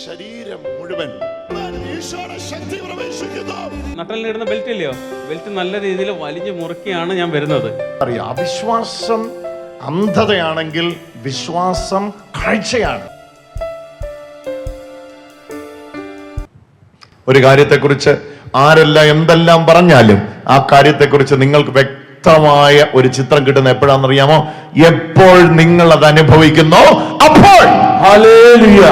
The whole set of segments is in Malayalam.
ശരീരം മുഴുവൻ ശക്തി പ്രവേശിക്കുന്നു. നട്ടലിനിടുന്ന ബെൽറ്റ് ഇല്ലയോ, ബെൽറ്റ് നല്ല രീതിയിൽ വലിഞ്ഞു മുറുക്കിയാണ് ഞാൻ വരുന്നത്. അറിയാം, അവിശ്വാസം അന്ധതയാണെങ്കിൽ വിശ്വാസം കാഴ്ചയാണ്. ഒരു കാര്യത്തെക്കുറിച്ച് ആരെല്ലാം എന്തെല്ലാം പറഞ്ഞാലും ആ കാര്യത്തെക്കുറിച്ച് നിങ്ങൾക്ക് വ്യക്തമായ ഒരു ചിത്രം കിട്ടുന്ന എപ്പോഴാണെന്നറിയാമോ? എപ്പോൾ നിങ്ങൾ അത് അനുഭവിക്കുന്നോ അപ്പോൾ. ഹല്ലേലൂയ.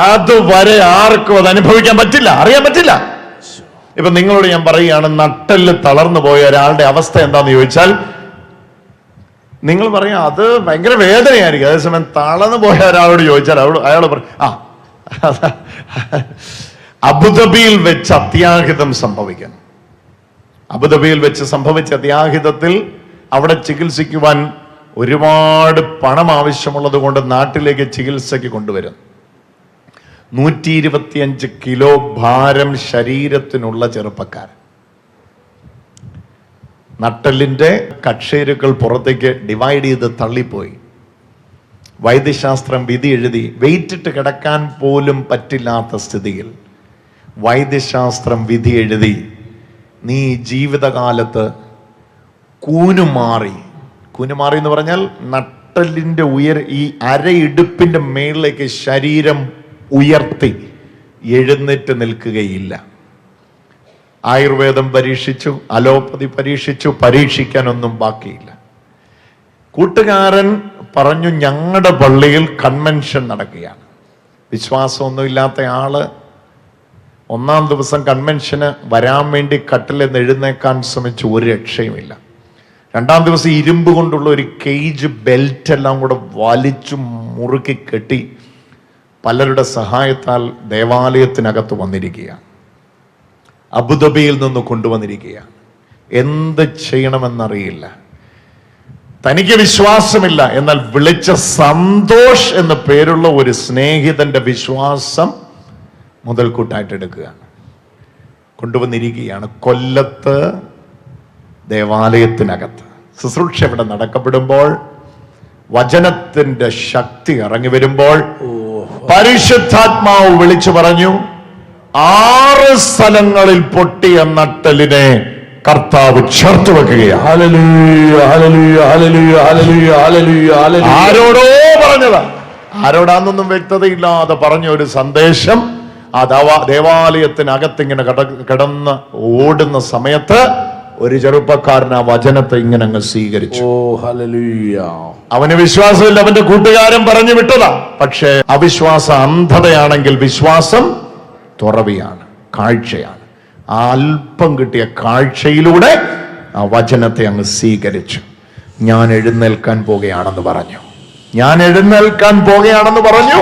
അതുവരെ ആർക്കും അത് അനുഭവിക്കാൻ പറ്റില്ല, അറിയാൻ പറ്റില്ല. ഇപ്പൊ നിങ്ങളോട് ഞാൻ പറയുകയാണ്, നട്ടെല്ല് തളർന്നു പോയ ഒരാളുടെ അവസ്ഥ എന്താന്ന് ചോദിച്ചാൽ നിങ്ങൾ പറയാം അത് ഭയങ്കര വേദനയായിരിക്കും. അതേസമയം തളർന്നു പോയ ഒരാളോട് ചോദിച്ചാൽ അയാൾ പറയും അബുദാബിയിൽ വെച്ച് അത്യാഹിതം സംഭവിക്കാൻ. അബുദാബിയിൽ വെച്ച് സംഭവിച്ച അത്യാഹിതത്തിൽ അവിടെ ചികിത്സിക്കുവാൻ ഒരുപാട് പണം ആവശ്യമുള്ളത് കൊണ്ട് നാട്ടിലേക്ക് ചികിത്സയ്ക്ക് കൊണ്ടുവരും. 125 കിലോ ഭാരം ശരീരത്തിനുള്ള ചെറുപ്പക്കാരൻ. നട്ടെല്ലിന്റെ കക്ഷേരുക്കൾ പുറത്തേക്ക് ഡിവൈഡ് ചെയ്ത് തള്ളിപ്പോയി. വൈദ്യശാസ്ത്രം വിധി എഴുതി. വെയിറ്റിട്ട് കിടക്കാൻ പോലും പറ്റില്ലാത്ത സ്ഥിതിയിൽ വൈദ്യശാസ്ത്രം വിധി എഴുതി, നീ ജീവിതകാലത്ത് കൂനുമാറി എന്ന് പറഞ്ഞാൽ നട്ടെല്ലിന്റെ ഈ അരയിടുപ്പിന്റെ മേളിലേക്ക് ശരീരം ഉയർത്തി എഴുന്നേറ്റ് നിൽക്കുകയില്ല. ആയുർവേദം പരീക്ഷിച്ചു, അലോപ്പതി പരീക്ഷിച്ചു, പരീക്ഷിക്കാനൊന്നും ബാക്കിയില്ല. കൂട്ടുകാരൻ പറഞ്ഞു, ഞങ്ങളുടെ പള്ളിയിൽ കൺവെൻഷൻ നടക്കുകയാണ്. വിശ്വാസമൊന്നുമില്ലാത്ത ആള് ഒന്നാം ദിവസം കൺവെൻഷന് വരാൻ വേണ്ടി കട്ടിലെന്ന് എഴുന്നേക്കാൻ ശ്രമിച്ചു, ഒരു രക്ഷയുമില്ല. രണ്ടാം ദിവസം ഇരുമ്പ് കൊണ്ടുള്ള ഒരു കേജ് ബെൽറ്റ് എല്ലാം കൂടെ വലിച്ചു മുറുക്കി കെട്ടി പലരുടെ സഹായത്താൽ ദേവാലയത്തിനകത്ത് വന്നിരിക്കുകയാണ്. അബുദാബിയിൽ നിന്ന് കൊണ്ടുവന്നിരിക്കുകയാണ്. എന്ത് ചെയ്യണമെന്നറിയില്ല. തനിക്ക് വിശ്വാസമില്ല. എന്നാൽ വിളിച്ച സന്തോഷ് എന്ന പേരുള്ള ഒരു സ്നേഹിതന്റെ വിശ്വാസം മുതൽക്കൂട്ടായിട്ട് എടുക്കുകയാണ്. കൊണ്ടുവന്നിരിക്കുകയാണ്. കൊല്ലത്ത് ദേവാലയത്തിനകത്ത് ശുശ്രൂഷ ഇവിടെ നടക്കപ്പെടുമ്പോൾ, വചനത്തിന്റെ ശക്തി ഇറങ്ങി വരുമ്പോൾ പരിശുദ്ധാത്മാവ് വിളിച്ചു പറഞ്ഞു, 6 സ്ഥലങ്ങളിൽ പൊട്ടിയ നട്ടെല്ലിനെ കർത്താവ് ചേർത്ത് വെക്കുകയാണ്. ആരോടോ പറഞ്ഞതാ, ആരോടാന്നൊന്നും വ്യക്തതയില്ലാതെ പറഞ്ഞ ഒരു സന്ദേശം ആ ദേവാലയത്തിനകത്ത് ഇങ്ങനെ കിടന്ന് ഓടുന്ന സമയത്ത് ഒരു ചെറുപ്പക്കാരൻ ആ വചനത്തെ ഇങ്ങനെ അങ്ങ് സ്വീകരിച്ചു. അവന് വിശ്വാസമില്ല, അവന്റെ കൂട്ടുകാരൻ പറഞ്ഞു വിട്ടതാ. പക്ഷേ അവിശ്വാസം അന്ധതയാണെങ്കിൽ വിശ്വാസം തുറവിയാണ്, കാഴ്ചയാണ്. ആ അല്പം കിട്ടിയ കാഴ്ചയിലൂടെ ആ വചനത്തെ അങ്ങ് സ്വീകരിച്ചു. ഞാൻ എഴുന്നേൽക്കാൻ പോകുകയാണെന്ന് പറഞ്ഞു.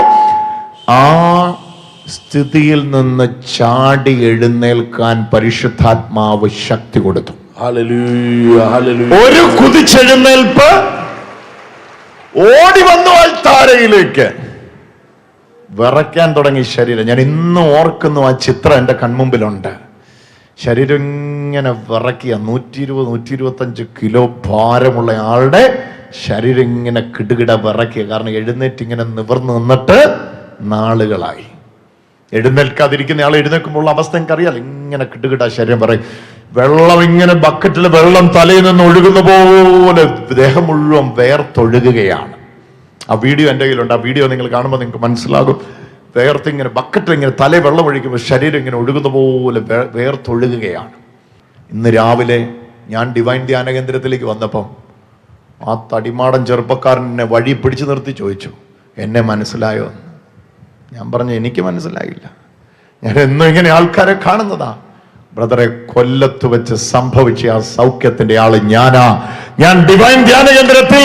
ആ സ്ഥിതിയിൽ നിന്ന് ചാടി എഴുന്നേൽക്കാൻ പരിശുദ്ധാത്മാവ് ശക്തി കൊടുത്തു. ഒരു കുതിച്ചെഴുന്നേൽപ്പ്. ഓടി വന്നു അൽത്താരയിലേക്ക്. വിറയ്ക്കാൻ തുടങ്ങി ശരീരം. ഞാൻ ഇന്ന് ഓർക്കുന്നു, ആ ചിത്രം എൻ്റെ കൺമുമ്പിലുണ്ട്. ശരീരം ഇങ്ങനെ വിറക്കിയ 120-125 കിലോ ഭാരമുള്ള ആളുടെ ശരീരം ഇങ്ങനെ കിടുകിട വിറക്കിയ. കാരണം എഴുന്നേറ്റ് ഇങ്ങനെ നിവർന്ന് നിന്നിട്ട് നാളുകളായി. എഴുന്നേൽക്കാതിരിക്കുന്ന ആൾ എഴുന്നേൽക്കുമ്പോൾ അവസ്ഥ എനിക്കറിയാം. ഇങ്ങനെ കിട്ടുകിട്ട ശരീരം പറയും. വെള്ളം ഇങ്ങനെ ബക്കറ്റിൽ വെള്ളം തലയിൽ നിന്ന് ഒഴുകുന്ന പോലെ ദേഹം മുഴുവൻ വേർത്തൊഴുകുകയാണ്. ആ വീഡിയോ എൻ്റെ കയ്യിലുണ്ട്. ആ വീഡിയോ നിങ്ങൾ കാണുമ്പോൾ നിങ്ങൾക്ക് മനസ്സിലാകും. വേർത്തിങ്ങനെ ബക്കറ്റിൽ ഇങ്ങനെ തല വെള്ളം ഒഴിക്കുമ്പോൾ ശരീരം ഇങ്ങനെ ഒഴുകുന്ന പോലെ വേർത്തൊഴുകുകയാണ്. ഇന്ന് രാവിലെ ഞാൻ ഡിവൈൻ ധ്യാന കേന്ദ്രത്തിലേക്ക് വന്നപ്പം ആ തടിമാടൻ ചെറുപ്പക്കാരൻ എന്നെ വഴി പിടിച്ചു നിർത്തി ചോദിച്ചു, എന്നെ മനസ്സിലായോ? ഞാൻ പറഞ്ഞു, എനിക്ക് മനസ്സിലായില്ല. ഞാൻ എന്നും ഇങ്ങനെ ആൾക്കാരെ കാണുന്നതാ. ബ്രദറെ, കൊല്ലത്ത് വെച്ച് സംഭവിച്ച ആ സൗഖ്യത്തിന്റെ ആള് ഞാനാ. ഞാൻ ഡിവൈൻ ധ്യാന കേന്ദ്രത്തിൽ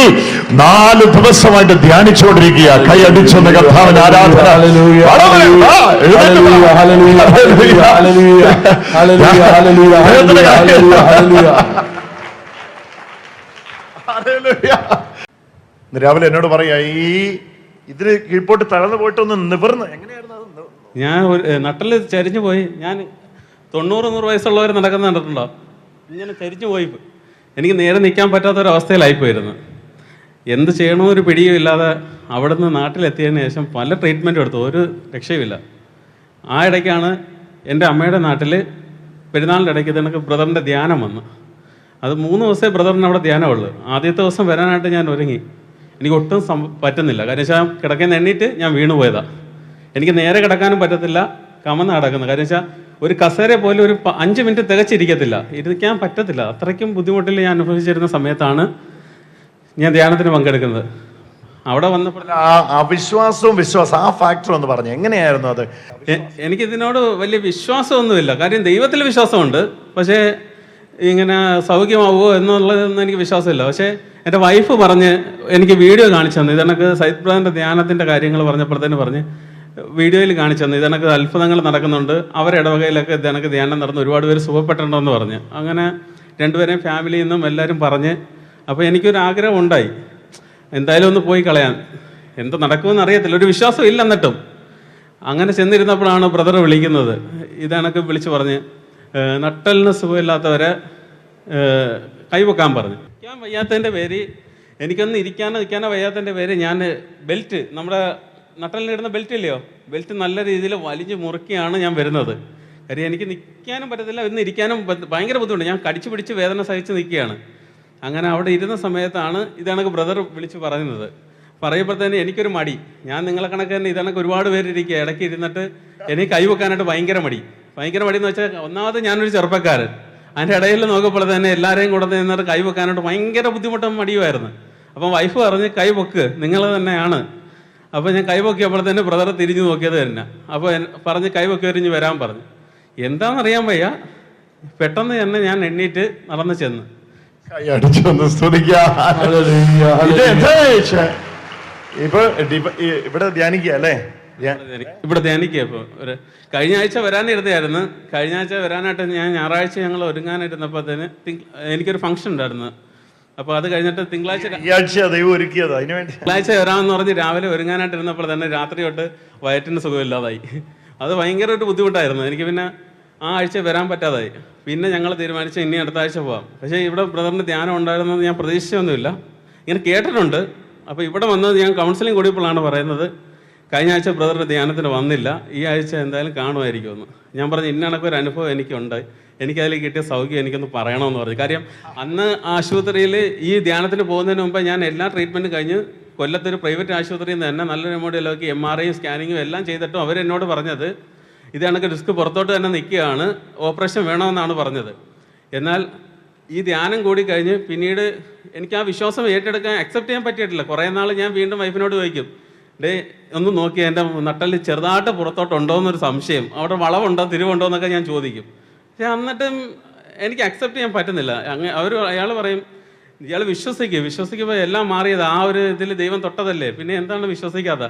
4 ദിവസമായിട്ട് ധ്യാനിച്ചുകൊണ്ടിരിക്കുക. കൈയടിച്ചൊന്ന് കർത്താവിന് ആരാധന. രാവിലെ എന്നോട് പറയാ, ഇതിന് കീഴ്പോട്ട് തളർന്നു പോയിട്ട് ഒന്ന് നിവർന്ന്. എങ്ങനെയായിരുന്നു അത്? ഞാൻ നട്ടല് ചരിഞ്ഞു പോയി. ഞാൻ 90-100 വയസ്സുള്ളവർ നടക്കുന്ന കണ്ടിട്ടുണ്ടോ? ഇങ്ങനെ ചരിഞ്ഞു പോയി. എനിക്ക് നേരെ നിൽക്കാൻ പറ്റാത്തൊരവസ്ഥയിലായിപ്പോയിരുന്നു. എന്ത് ചെയ്യണമെന്നൊരു പിടിയും ഇല്ലാതെ അവിടെ നിന്ന് നാട്ടിലെത്തിയതിന് ശേഷം പല ട്രീറ്റ്മെൻറ്റും എടുത്തു, ഒരു രക്ഷയുമില്ല. ആ ഇടയ്ക്കാണ് എൻ്റെ അമ്മയുടെ നാട്ടിൽ പെരുന്നാളിൻ്റെ ഇടയ്ക്ക് ഇതെനിക്ക് ബ്രദറിൻ്റെ ധ്യാനം വന്നു. അത് 3 ദിവസമേ ബ്രദറിന് അവിടെ ധ്യാനമുള്ളൂ. ആദ്യത്തെ ദിവസം വരാനായിട്ട് ഞാൻ ഒരുങ്ങി. എനിക്ക് ഒട്ടും പറ്റുന്നില്ല. കാര്യം വെച്ചാൽ കിടക്കാൻ എണ്ണീറ്റ് ഞാൻ വീണു പോയതാണ്. എനിക്ക് നേരെ കിടക്കാനും പറ്റത്തില്ല, കമന്ന് കിടക്കുന്നത്. കാര്യം വെച്ചാൽ ഒരു കസേര പോലും ഒരു 5 മിനിറ്റ് തികച്ചിരിക്കത്തില്ല, ഇരിക്കാൻ പറ്റത്തില്ല. അത്രയ്ക്കും ബുദ്ധിമുട്ടിൽ ഞാൻ അനുഭവിച്ചിരുന്ന സമയത്താണ് ഞാൻ ധ്യാനത്തിന് പങ്കെടുക്കുന്നത്. അവിടെ വന്നപ്പോൾ അവിശ്വാസവും വിശ്വാസം, ആ ഫാക്ടർ ഒന്ന് പറഞ്ഞു, എങ്ങനെയായിരുന്നു അത്? എനിക്കിതിനോട് വലിയ വിശ്വാസമൊന്നുമില്ല. കാര്യം ദൈവത്തിൽ വിശ്വാസമുണ്ട്, പക്ഷേ ഇങ്ങനെ സൗഖ്യമാവുമോ എന്നുള്ളതൊന്നും എനിക്ക് വിശ്വാസമില്ല. പക്ഷേ എൻ്റെ വൈഫ് പറഞ്ഞ് എനിക്ക് വീഡിയോ കാണിച്ചു തന്നു. ഇതെനക്ക് സൈദ് ബ്രദറിൻ്റെ ധ്യാനത്തിൻ്റെ കാര്യങ്ങൾ പറഞ്ഞപ്പോഴത്തേന് പറഞ്ഞ് വീഡിയോയിൽ കാണിച്ചു തന്നു, ഇതെനക്ക് അത്ഭുതങ്ങൾ നടക്കുന്നുണ്ട്, അവരുടെ ഇടവകയിലൊക്കെ ഇതെനക്ക് ധ്യാനം നടന്ന് ഒരുപാട് പേര് സുഖപ്പെട്ടിട്ടുണ്ടെന്ന് പറഞ്ഞ്. അങ്ങനെ രണ്ടുപേരെയും ഫാമിലിയിൽ നിന്നും എല്ലാവരും പറഞ്ഞ്. അപ്പോൾ എനിക്കൊരു ആഗ്രഹം ഉണ്ടായി, എന്തായാലും ഒന്ന് പോയി കളയാൻ. എന്ത് നടക്കുമെന്ന് അറിയത്തില്ല, ഒരു വിശ്വാസം ഇല്ല. എന്നിട്ടും അങ്ങനെ ചെന്നിരുന്നപ്പോഴാണ് ബ്രദർ വിളിക്കുന്നത്. ഇതെനക്ക് വിളിച്ച് പറഞ്ഞ് നട്ടലിന് സുഖമില്ലാത്തവരെ കൈവെക്കാൻ പറഞ്ഞു. ഇരിക്കാൻ വയ്യാത്തതിൻ്റെ പേര്, എനിക്കൊന്ന് ഇരിക്കാനോ നിൽക്കാനോ വയ്യാത്തതിൻ്റെ പേര് ഞാൻ ബെൽറ്റ്, നമ്മുടെ നട്ടലിനിടുന്ന ബെൽറ്റ് ഇല്ലയോ, ബെൽറ്റ് നല്ല രീതിയിൽ വലിഞ്ഞ് മുറുക്കിയാണ് ഞാൻ വരുന്നത്. കാര്യം എനിക്ക് നിൽക്കാനും പറ്റത്തില്ല, ഇന്ന് ഇരിക്കാനും ഭയങ്കര ബുദ്ധിമുട്ട്. ഞാൻ കടിച്ചു പിടിച്ച് വേദന സഹിച്ച് നിൽക്കുകയാണ്. അങ്ങനെ അവിടെ ഇരുന്ന സമയത്താണ് ഇതണക്ക് ബ്രദർ വിളിച്ച് പറയുന്നത്. പറയുമ്പോഴത്തേന് എനിക്കൊരു മടി. ഞാൻ നിങ്ങളെ കണക്ക് തന്നെ ഇതണക്ക് ഒരുപാട് പേരിരിക്കുക, ഇടയ്ക്ക് ഇരുന്നിട്ട് എനിക്ക് കൈവെക്കാനായിട്ട് ഭയങ്കര മടി എന്ന് വെച്ചാൽ, ഒന്നാമത് ഞാനൊരു ചെറുപ്പക്കാരൻ, അതിൻ്റെ ഇടയിൽ നോക്കുമ്പോൾ തന്നെ എല്ലാവരെയും കൂടെ നിന്നിട്ട് കൈവെക്കാനായിട്ട് ഭയങ്കര ബുദ്ധിമുട്ടും മടിയുമായിരുന്നു. അപ്പം വൈഫ് പറഞ്ഞ് കൈവെക്ക്, നിങ്ങൾ തന്നെയാണ്. അപ്പോൾ ഞാൻ കൈവെക്കിയപ്പോൾ തന്നെ ബ്രദർ തിരിഞ്ഞു നോക്കിയത് തന്നെ. അപ്പോൾ പറഞ്ഞ് കൈവെക്കി എറിഞ്ഞ് വരാൻ പറഞ്ഞു. എന്താണെന്നറിയാൻ വയ്യ, പെട്ടെന്ന് തന്നെ ഞാൻ എണ്ണീറ്റ് നടന്നു ചെന്ന് ഇവിടെ ധ്യാനിക്കുക അല്ലേ? ഇവിടെ ധ്യാനിക്കുക. ഇപ്പോൾ കഴിഞ്ഞ ആഴ്ച വരാനിരുന്നായിരുന്നു. കഴിഞ്ഞ ആഴ്ച വരാനായിട്ട് ഞാൻ ഞായറാഴ്ച ഞങ്ങൾ ഒരുങ്ങാനിരുന്നപ്പോഴത്തേന് എനിക്കൊരു ഫംഗ്ഷൻ ഉണ്ടായിരുന്നു. അപ്പോൾ അത് കഴിഞ്ഞിട്ട് തിങ്കളാഴ്ച വരാമെന്ന് പറഞ്ഞ് രാവിലെ ഒരുങ്ങാനായിട്ടിരുന്നപ്പോൾ തന്നെ രാത്രി തൊട്ട് വയറ്റിന് സുഖമില്ലാതായി. അത് ഭയങ്കര ഒരു ബുദ്ധിമുട്ടായിരുന്നു എനിക്ക്. പിന്നെ ആ ആഴ്ച വരാൻ പറ്റാതായി. പിന്നെ ഞങ്ങൾ തീരുമാനിച്ച് ഇനി അടുത്ത ആഴ്ച പോകാം. പക്ഷേ ഇവിടെ ബ്രദറിൻ്റെ ധ്യാനം ഉണ്ടായിരുന്നത് ഞാൻ പ്രതീക്ഷിച്ചൊന്നുമില്ല, ഇങ്ങനെ കേട്ടിട്ടുണ്ട്. അപ്പോൾ ഇവിടെ വന്നത് ഞാൻ കൗൺസിലിംഗ് കൂടിയപ്പോഴാണ് പറയുന്നത്, കഴിഞ്ഞ ആഴ്ച ബ്രദറിൻ്റെ ധ്യാനത്തിന് വന്നില്ല, ഈ ആഴ്ച എന്തായാലും കാണുമായിരിക്കുമെന്ന്. ഞാൻ പറഞ്ഞു ഇന്ന കണക്കൊരു അനുഭവം എനിക്കുണ്ടായി, എനിക്കതിൽ കിട്ടിയ സൗഖ്യം എനിക്കൊന്ന് പറയണമെന്ന് പറഞ്ഞു. കാര്യം അന്ന് ആശുപത്രിയിൽ ഈ ധ്യാനത്തിന് പോകുന്നതിന് മുമ്പ് ഞാൻ എല്ലാ ട്രീറ്റ്മെൻറ്റും കഴിഞ്ഞ് കൊല്ലത്തൊരു പ്രൈവറ്റ് ആശുപത്രിയിൽ നിന്ന് തന്നെ നല്ലൊരു എമൗണ്ടിലൊക്കെ MRIയും സ്കാനിങ്ങും എല്ലാം ചെയ്തിട്ടും അവരെന്നോട് പറഞ്ഞത് ഇത് കണക്ക് റിസ്ക് പുറത്തോട്ട് തന്നെ നിൽക്കുകയാണ്, ഓപ്പറേഷൻ വേണമെന്നാണ് പറഞ്ഞത്. എന്നാൽ ഈ ധ്യാനം കൂടി കഴിഞ്ഞ് പിന്നീട് എനിക്ക് ആ വിശ്വാസം ഏറ്റെടുക്കാൻ അക്സെപ്റ്റ് ചെയ്യാൻ പറ്റിയിട്ടില്ല. കുറേ നാൾ ഞാൻ വീണ്ടും വൈഫിനോട് ചോദിക്കും, ഡേ ഒന്ന് നോക്കി എൻ്റെ നട്ടലിൽ ചെറുതായിട്ട് പുറത്തോട്ടുണ്ടോ എന്നൊരു സംശയം, അവിടെ വളവുണ്ടോ തിരിവുണ്ടോ എന്നൊക്കെ ഞാൻ ചോദിക്കും. പക്ഷേ എന്നിട്ടും എനിക്ക് അക്സെപ്റ്റ് ചെയ്യാൻ പറ്റുന്നില്ല. അയാൾ പറയും ഇയാൾ വിശ്വസിക്കുമ്പോൾ എല്ലാം മാറിയത് ആ ഒരു ഇതിൽ ദൈവം തൊട്ടതല്ലേ, പിന്നെ എന്താണ് വിശ്വസിക്കാത്ത?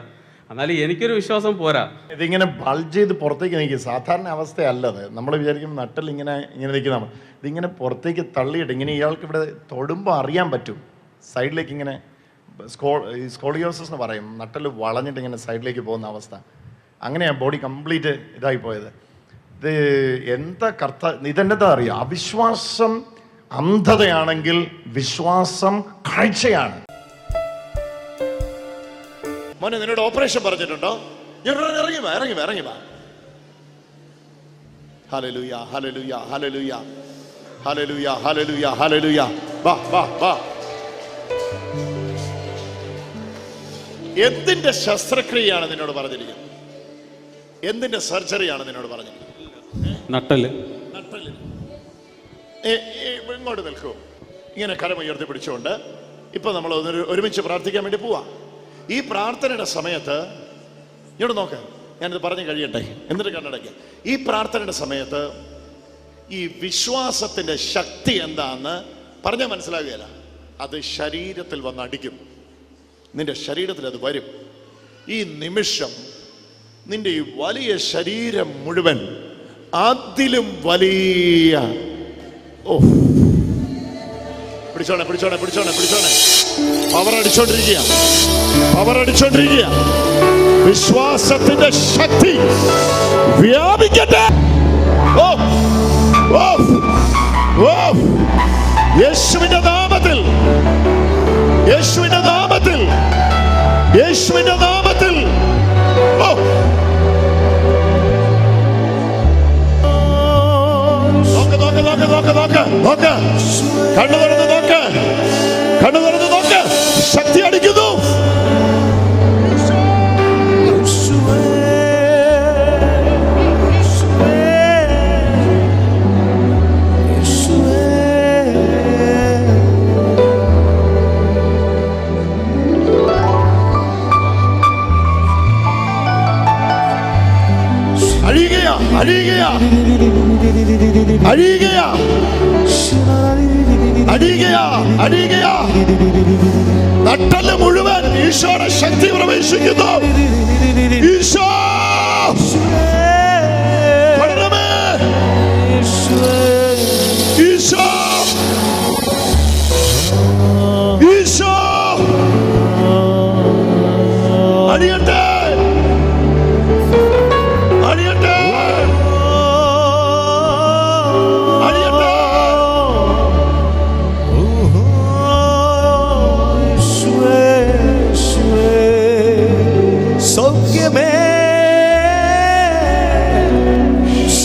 എന്നാലും എനിക്കൊരു വിശ്വാസം പോരാ. ഇതിങ്ങനെ ബൾജ് ചെയ്ത് പുറത്തേക്ക് നിൽക്കും. സാധാരണ അവസ്ഥയല്ലത്. നമ്മൾ വിചാരിക്കും നട്ടൽ ഇങ്ങനെ നിൽക്കുന്ന, ഇതിങ്ങനെ പുറത്തേക്ക് തള്ളിയിട്ട് ഇങ്ങനെ ഇയാൾക്ക് ഇവിടെ തൊടുമ്പോൾ അറിയാൻ പറ്റും സൈഡിലേക്ക് ഇങ്ങനെ സ്കോളിയോസിസ് എന്ന് പറയും, നട്ടൽ വളഞ്ഞിട്ട് ഇങ്ങനെ സൈഡിലേക്ക് പോകുന്ന അവസ്ഥ. അങ്ങനെയാണ് ബോഡി കംപ്ലീറ്റ് ഇതായി പോയത്. ഇത് ഇതെന്താ അറിയാം, അവിശ്വാസം അന്ധതയാണെങ്കിൽ വിശ്വാസം കാഴ്ചയാണ്. മോനെ നിന്നോട് ഓപ്പറേഷൻ പറഞ്ഞിട്ടുണ്ടോ? ഇറങ്ങി വാ. Hallelujah hallelujah hallelujah hallelujah hallelujah hallelujah. വാ. എന്തിന്റെ ശസ്ത്രക്രിയയാണ് നിന്നോട് പറഞ്ഞിരിക്കുന്നത്? എന്തിന്റെ സർജറിയാണ് നിന്നോട് പറഞ്ഞിരിക്കുന്നത്? നട്ടല്. ഇങ്ങോട്ട് നിൽക്കൂ. ഇങ്ങനെ കരം ഉയർത്തി പിടിച്ചുകൊണ്ട് ഇപ്പൊ നമ്മൾ ഒരുമിച്ച് പ്രാർത്ഥിക്കാൻ വേണ്ടി പോവാ. ഈ പ്രാർത്ഥനയുടെ സമയത്ത് ഇങ്ങോട്ട് നോക്ക്, ഞാനിത് പറഞ്ഞു കഴിയട്ടെ എന്നിട്ട് കണ്ണടയ്ക്ക്. ഈ പ്രാർത്ഥനയുടെ സമയത്ത് ഈ വിശ്വാസത്തിന്റെ ശക്തി എന്താന്ന് പറഞ്ഞാൽ മനസ്സിലാകുകയില്ല. അത് ശരീരത്തിൽ വന്ന് അടിക്കും, നിന്റെ ശരീരത്തിൽ അത് വരും. ഈ നിമിഷം നിന്റെ ഈ വലിയ ശരീരം മുഴുവൻ അതിലും വലിയ പിടിച്ചോണേ പവർ അടിച്ചോണ്ടിരിക്കുക. വിശ്വാസത്തിന്റെ ശക്തി വ്യാപിക്കട്ടെ. യേശുവിന്റെ നാമത്തിൽ നോക്ക്, കണ്ണു തുറന്ന് നോക്ക്, കണ്ണു തുറന്ന് നോക്ക്. ശക്തി അടിക്കുന്നു. അഴിയുകയാ, അഴിയുകയാ, അഴിയുകയാ, അഴിയുകയാ, അഴിയുകയാ. നട്ടല് മുഴുവൻ ഈശോയുടെ ശക്തി പ്രവേശിക്കുന്നു. ഈശോ പടരണമേ, ഈശോ, ഈശോ അടിയട്ടെ, അടിയട്ടെ, അടിയട്ടെ. സൗഖ്യമേ,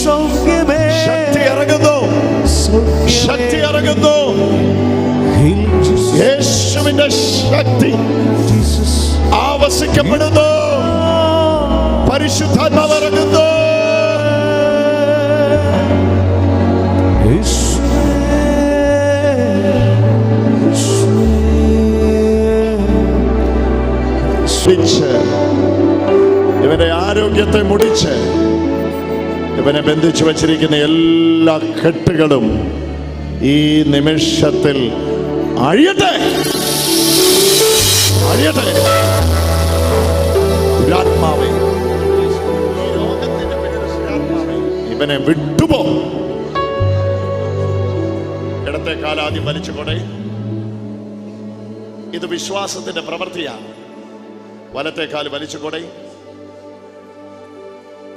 സൗഖ്യമേ, ശക്തി ഇറങ്ങുന്നു, ശക്തി ഇറങ്ങുന്നു. യേശുവിന്റെ ശക്തി ആവസിക്കപ്പെടുന്നു. പരിശുദ്ധാത്മാവ് ഇറങ്ങുന്നു. ഇവന്റെ ആരോഗ്യത്തെ മുടിച്ച് ഇവനെ ബന്ധിച്ചു വച്ചിരിക്കുന്ന എല്ലാ കെട്ടുകളും ഈ നിമിഷത്തിൽ അഴിയട്ടെ, അഴിയട്ടെ. ദുരാത്മാവേ, ഇവനെ വിട്ടുപോ. ഇടത്തെ കാലാദ്യം വലിച്ചുകൊടേ. ഇത് വിശ്വാസത്തിന്റെ പ്രവൃത്തിയാണ്. വലത്തെ കാല് വലിച്ചുകൊടേ.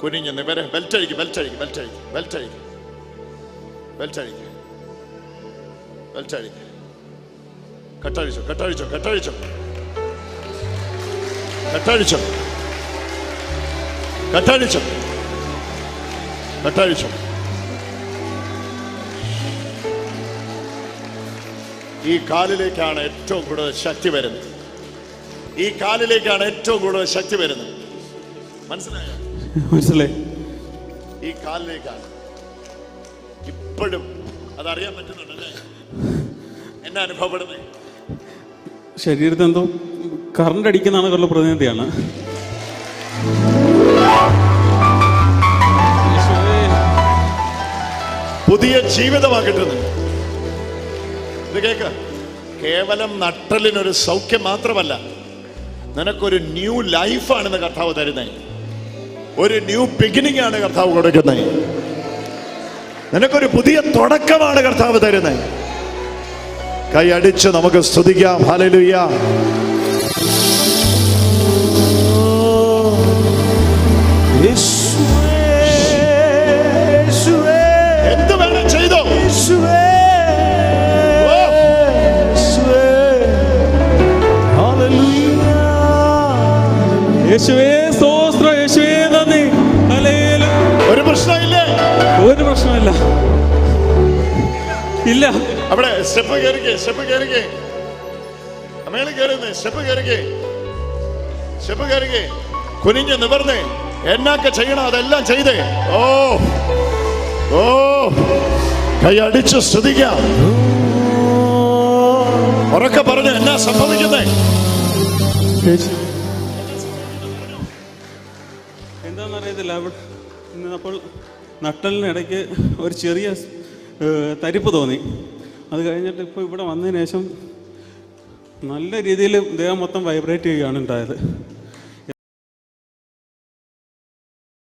കുനിഞ്ഞ് നിവരെ. ബെൽറ്റഴിക്ക്, ബെൽറ്റഴിക്ക്, ബെൽറ്റഴിക്ക്, ബെൽറ്റഴിക്ക്, ബെൽറ്റഴിക്ക്, ബെൽറ്റഴിക്ക്. കെട്ടഴിച്ചോ, കെട്ടഴിച്ചോ, കെട്ടഴിച്ചോ, കെട്ടഴിച്ചോ, കെട്ടഴിച്ചോ, കെട്ടഴിച്ചോ. ഈ കാലിലേക്കാണ് ഏറ്റവും കൂടുതൽ ശക്തി വരുന്നത്. ഈ കാലിലേക്കാണ് ഏറ്റവും കൂടുതൽ ശക്തി വരുന്നത്. മനസ്സിലായോ? മനസ്സിലായി. ഈ കാലിലേക്കാണ് ഇപ്പോഴും. അതറിയാൻ പറ്റുന്നുണ്ടല്ലേ? എന്നാ അനുഭവപ്പെടുന്നത്? ശരീരത്തിൽ എന്തോ കറണ്ട് അടിക്കുന്നതാണ് ഉള്ള പ്രതിനിധിയാണ്. പുതിയ ജീവിതമാണ് കിട്ടുന്നത്. ഇത് കേക്ക്. കേവലം നട്ടലിനൊരു സൗഖ്യം മാത്രമല്ല, നിനക്കൊരു ന്യൂ ലൈഫാണെന്ന് കർത്താവ് തരുന്നത്. ഒരു ന്യൂ ബിഗിനിങ് ആണ് കർത്താവ് കൊടുക്കുന്നത്. നിനക്കൊരു പുതിയ തുടക്കമാണ് കർത്താവ് തരുന്നത്. കൈ അടിച്ച് നമുക്ക് സ്തുതിക്കാം. ഹല്ലേലൂയ. എന്ത് വേണം ചെയ്തോ. യേശുവേ സ്തോത്രം, യേശുവേ നന്ദി. ഹല്ലേലൂയ. ഒരു പ്രശ്നമില്ലേ? ഒരു പ്രശ്നമില്ല. ഇല്ല. അവിടെ സ്റ്റെപ്പ് കയറിക്കേ, സ്റ്റെപ്പ് കയറിക്കേ, മേളിൽ കയറുന്നേ, സ്റ്റെപ്പ് കയറിക്കേ, സ്റ്റെപ്പ് കയറിക്കേ. കുനിഞ്ഞ് നിവർന്നേ. എന്നൊക്കെ ചെയ്യണം അതെല്ലാം ചെയ്തേ. ഓ ഓ, കൈ അടിച്ച് സ്തുതിക്കാം. ഉറക്കെ പറഞ്ഞ് എന്നാ സംഭവിക്കുന്നേ? എന്താണെന്നറിയത്തില്ല. അപ്പോൾ നട്ടലിനിടയ്ക്ക് ഒരു ചെറിയ തരിപ്പ് തോന്നി. അത് കഴിഞ്ഞിട്ട് ഇപ്പോൾ ഇവിടെ വന്നതിന് ശേഷം നല്ല രീതിയിൽ ദേഹം മൊത്തം വൈബ്രേറ്റ് ചെയ്യുകയാണ് ഉണ്ടായത്.